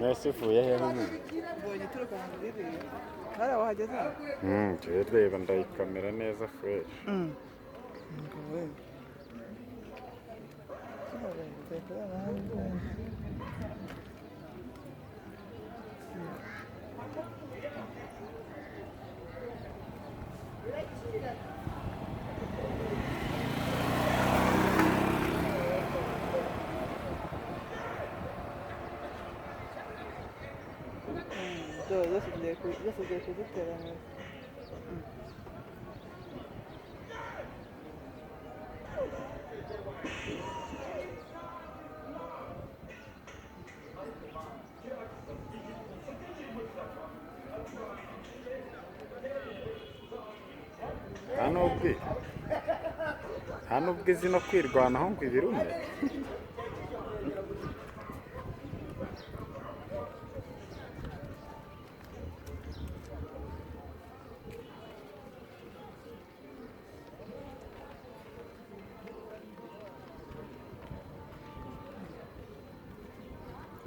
mwese uvuye he hano? mbonye ituruka mu rurimi hari wahageze hano tujye reba ndayikamera neza fresh. zose zigiye kuziteranya nta n'ubwo izi no kwirwanaho ngo ibirume.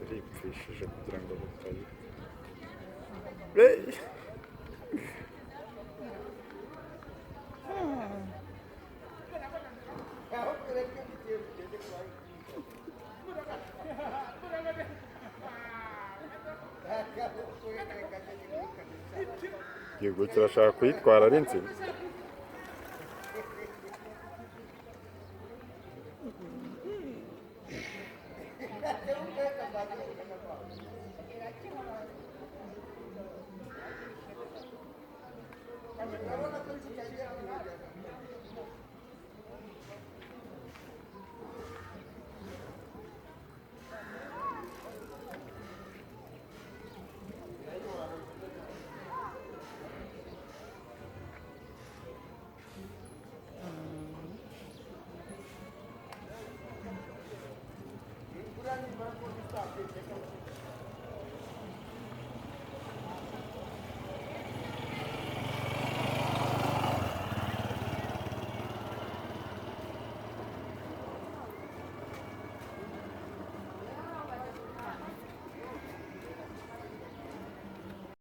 Ziripfishije kugira ngo batayiba. Igihugu kirashaka kuyitwara ari nzima.